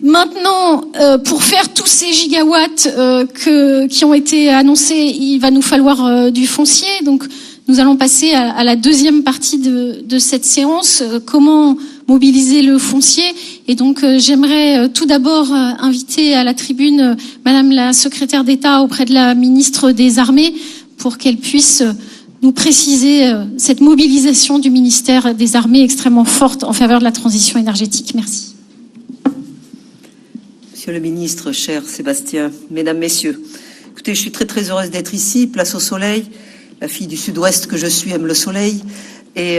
Maintenant, pour faire tous ces gigawatts qui ont été annoncés, il va nous falloir du foncier. Donc, nous allons passer à la deuxième partie de cette séance. Comment mobiliser le foncier? Et donc, j'aimerais tout d'abord inviter à la tribune Madame la secrétaire d'État auprès de la ministre des Armées pour qu'elle puisse nous préciser cette mobilisation du ministère des Armées extrêmement forte en faveur de la transition énergétique. Merci. Monsieur le ministre, cher Sébastien, mesdames, messieurs, écoutez, je suis très heureuse d'être ici, place au soleil. La fille du sud-ouest que je suis aime le soleil et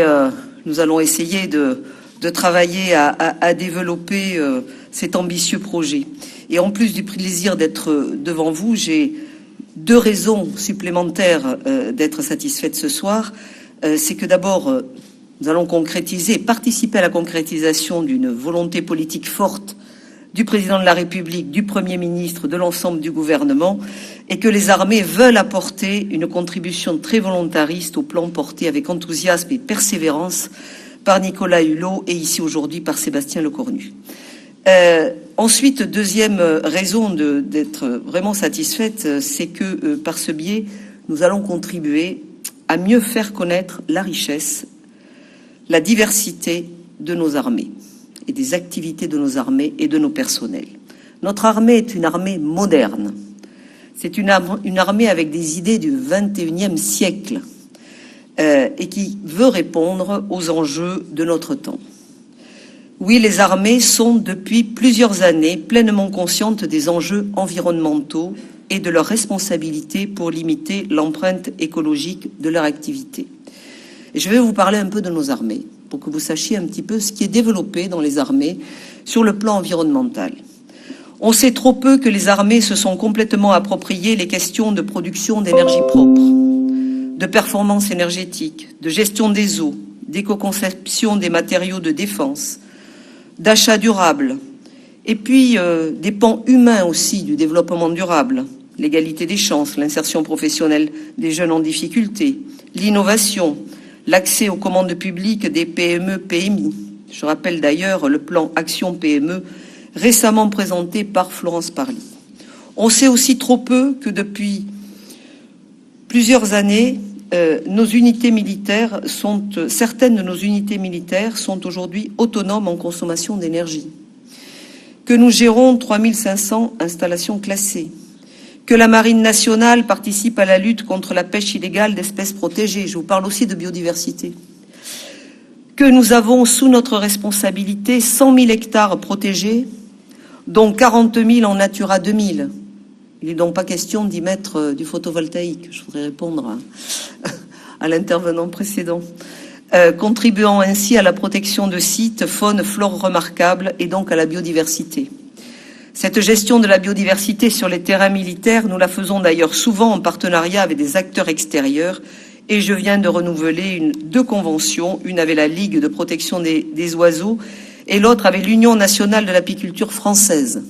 nous allons essayer de travailler à développer cet ambitieux projet. Et en plus du plaisir d'être devant vous, j'ai 2 raisons supplémentaires d'être satisfaite ce soir. C'est que d'abord, nous allons participer à la concrétisation d'une volonté politique forte du président de la République, du Premier ministre, de l'ensemble du gouvernement, et que les armées veulent apporter une contribution très volontariste au plan porté avec enthousiasme et persévérance par Nicolas Hulot et ici aujourd'hui par Sébastien Lecornu. Ensuite, deuxième raison d'être vraiment satisfaite, c'est que par ce biais, nous allons contribuer à mieux faire connaître la richesse, la diversité de nos armées et des activités de nos armées et de nos personnels. Notre armée est une armée moderne. C'est une armée avec des idées du XXIe siècle et qui veut répondre aux enjeux de notre temps. Oui, les armées sont depuis plusieurs années pleinement conscientes des enjeux environnementaux et de leurs responsabilités pour limiter l'empreinte écologique de leur activité. Et je vais vous parler un peu de nos armées, pour que vous sachiez un petit peu ce qui est développé dans les armées sur le plan environnemental. On sait trop peu que les armées se sont complètement appropriées les questions de production d'énergie propre, de performance énergétique, de gestion des eaux, d'éco-conception des matériaux de défense, d'achat durable, et puis des pans humains aussi du développement durable, l'égalité des chances, l'insertion professionnelle des jeunes en difficulté, l'innovation, l'accès aux commandes publiques des PME, PMI. Je rappelle d'ailleurs le plan Action PME récemment présenté par Florence Parly. On sait aussi trop peu que depuis plusieurs années, certaines de nos unités militaires sont aujourd'hui autonomes en consommation d'énergie, que nous gérons 3500 installations classées, que la Marine nationale participe à la lutte contre la pêche illégale d'espèces protégées. Je vous parle aussi de biodiversité. Que nous avons sous notre responsabilité 100 000 hectares protégés, dont 40 000 en Natura 2000. Il n'est donc pas question d'y mettre du photovoltaïque. Je voudrais répondre à l'intervenant précédent. Contribuant ainsi à la protection de sites, faune, flore remarquables et donc à la biodiversité. Cette gestion de la biodiversité sur les terrains militaires, nous la faisons d'ailleurs souvent en partenariat avec des acteurs extérieurs et je viens de renouveler 2 conventions, une avec la Ligue de protection des oiseaux et l'autre avec l'Union nationale de l'apiculture française.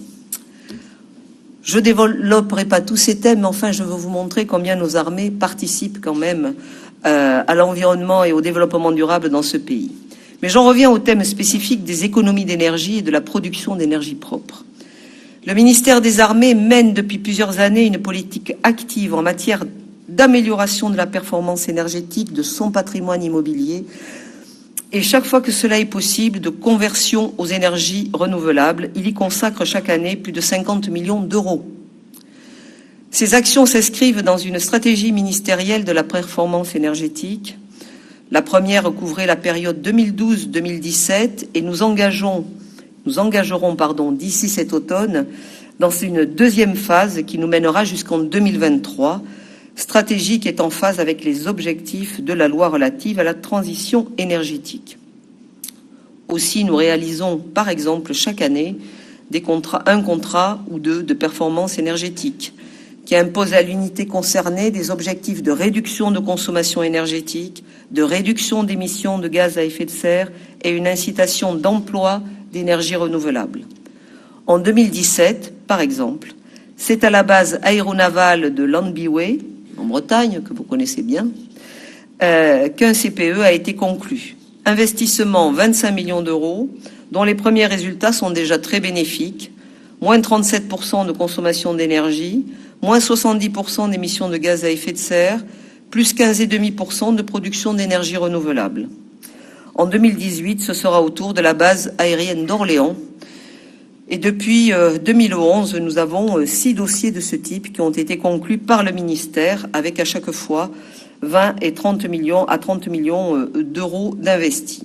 Je ne développerai pas tous ces thèmes, mais enfin je veux vous montrer combien nos armées participent quand même à l'environnement et au développement durable dans ce pays. Mais j'en reviens au thème spécifique des économies d'énergie et de la production d'énergie propre. Le ministère des Armées mène depuis plusieurs années une politique active en matière d'amélioration de la performance énergétique de son patrimoine immobilier et chaque fois que cela est possible, de conversion aux énergies renouvelables. Il y consacre chaque année plus de 50 millions d'euros. Ces actions s'inscrivent dans une stratégie ministérielle de la performance énergétique. La première couvrait la période 2012-2017 et nous engagerons d'ici cet automne dans une deuxième phase qui nous mènera jusqu'en 2023, stratégie qui est en phase avec les objectifs de la loi relative à la transition énergétique. Aussi, nous réalisons par exemple chaque année un contrat ou 2 de performance énergétique qui impose à l'unité concernée des objectifs de réduction de consommation énergétique, de réduction d'émissions de gaz à effet de serre et une incitation d'emploi d'énergie renouvelable. En 2017, par exemple, c'est à la base aéronavale de Llanbiway, en Bretagne, que vous connaissez bien, qu'un CPE a été conclu. Investissement 25 millions d'euros, dont les premiers résultats sont déjà très bénéfiques. moins 37% de consommation d'énergie, moins 70% d'émissions de gaz à effet de serre, plus 15,5% de production d'énergie renouvelable. En 2018, ce sera au tour de la base aérienne d'Orléans. Et depuis 2011, nous avons 6 dossiers de ce type qui ont été conclus par le ministère avec à chaque fois 20 et 30 millions à 30 millions d'euros d'investis.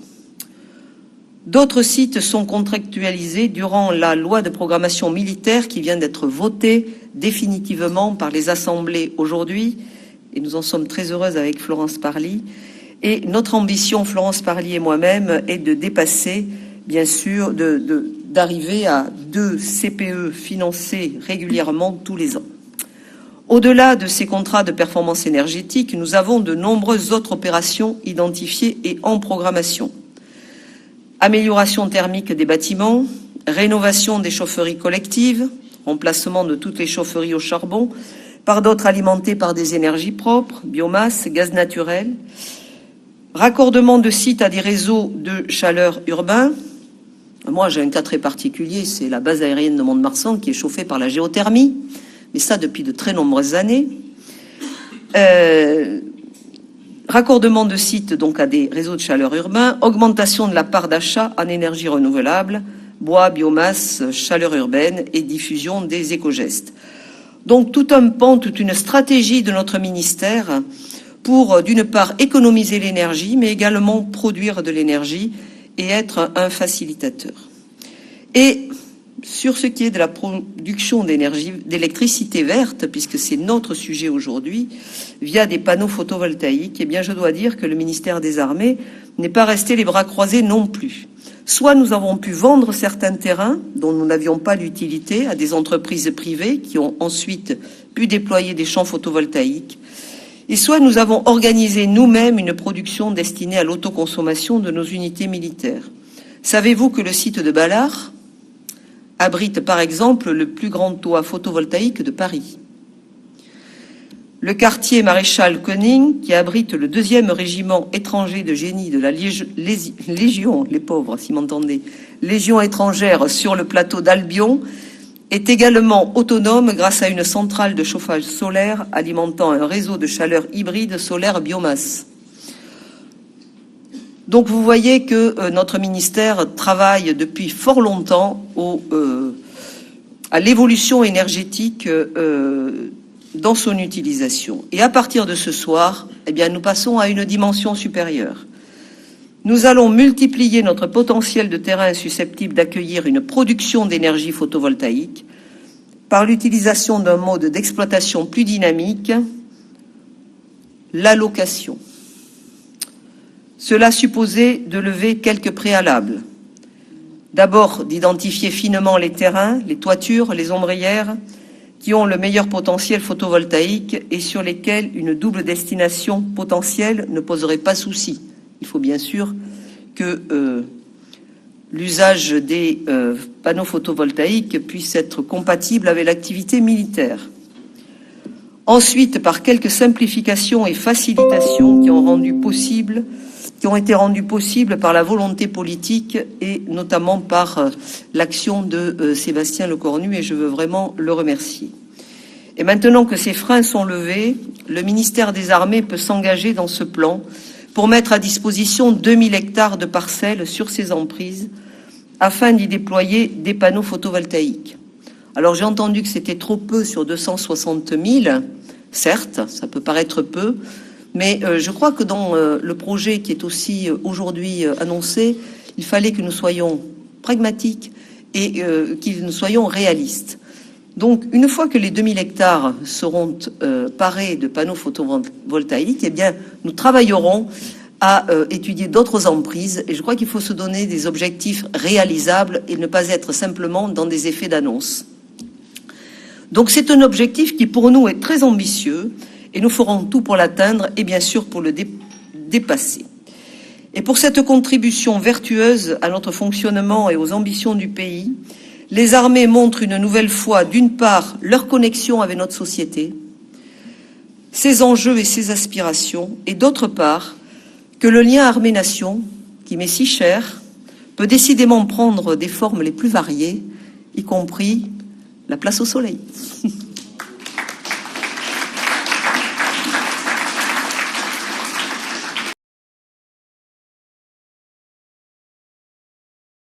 D'autres sites sont contractualisés durant la loi de programmation militaire qui vient d'être votée définitivement par les assemblées aujourd'hui. Et nous en sommes très heureuses avec Florence Parly. Et notre ambition, Florence Parly et moi-même, est de dépasser, bien sûr, d'arriver à 2 CPE financés régulièrement tous les ans. Au-delà de ces contrats de performance énergétique, nous avons de nombreuses autres opérations identifiées et en programmation. Amélioration thermique des bâtiments, rénovation des chaufferies collectives, remplacement de toutes les chaufferies au charbon par d'autres alimentées par des énergies propres, biomasse, gaz naturel, raccordement de sites à des réseaux de chaleur urbains. Moi, j'ai un cas très particulier, c'est la base aérienne de Mont-de-Marsan qui est chauffée par la géothermie, mais ça depuis de très nombreuses années. Raccordement de sites donc à des réseaux de chaleur urbains, augmentation de la part d'achat en énergie renouvelable, bois, biomasse, chaleur urbaine et diffusion des éco-gestes. Donc tout un pan, toute une stratégie de notre ministère pour, d'une part, économiser l'énergie, mais également produire de l'énergie et être un facilitateur. Et sur ce qui est de la production d'énergie, d'électricité verte, puisque c'est notre sujet aujourd'hui, via des panneaux photovoltaïques, eh bien, je dois dire que le ministère des Armées n'est pas resté les bras croisés non plus. Soit nous avons pu vendre certains terrains dont nous n'avions pas l'utilité à des entreprises privées qui ont ensuite pu déployer des champs photovoltaïques, et soit nous avons organisé nous-mêmes une production destinée à l'autoconsommation de nos unités militaires. Savez-vous que le site de Ballard abrite par exemple le plus grand toit photovoltaïque de Paris? Le quartier Maréchal Koenig, qui abrite le 2e régiment étranger de génie de la Légion, les pauvres, si m'entendez, Légion étrangère sur le plateau d'Albion, est également autonome grâce à une centrale de chauffage solaire alimentant un réseau de chaleur hybride solaire-biomasse. Donc vous voyez que notre ministère travaille depuis fort longtemps à l'évolution énergétique dans son utilisation. Et à partir de ce soir, eh bien, nous passons à une dimension supérieure. Nous allons multiplier notre potentiel de terrain susceptible d'accueillir une production d'énergie photovoltaïque par l'utilisation d'un mode d'exploitation plus dynamique, l'allocation. Cela supposait de lever quelques préalables. D'abord, d'identifier finement les terrains, les toitures, les ombrières qui ont le meilleur potentiel photovoltaïque et sur lesquels une double destination potentielle ne poserait pas souci. Il faut bien sûr que l'usage des panneaux photovoltaïques puisse être compatible avec l'activité militaire. Ensuite, par quelques simplifications et facilitations qui ont été rendues possibles par la volonté politique et notamment par l'action de Sébastien Lecornu, et je veux vraiment le remercier. Et maintenant que ces freins sont levés, le ministère des Armées peut s'engager dans ce plan pour mettre à disposition 2000 hectares de parcelles sur ces emprises afin d'y déployer des panneaux photovoltaïques. Alors j'ai entendu que c'était trop peu sur 260 000, certes, ça peut paraître peu, mais je crois que dans le projet qui est aussi aujourd'hui annoncé, il fallait que nous soyons pragmatiques et que nous soyons réalistes. Donc, une fois que les 2000 hectares seront parés de panneaux photovoltaïques, eh bien, nous travaillerons à étudier d'autres emprises. Et je crois qu'il faut se donner des objectifs réalisables et ne pas être simplement dans des effets d'annonce. Donc, c'est un objectif qui, pour nous, est très ambitieux et nous ferons tout pour l'atteindre et bien sûr pour le dépasser. Et pour cette contribution vertueuse à notre fonctionnement et aux ambitions du pays, les armées montrent une nouvelle fois, d'une part, leur connexion avec notre société, ses enjeux et ses aspirations, et d'autre part, que le lien armée-nation, qui m'est si cher, peut décidément prendre des formes les plus variées, y compris la place au soleil.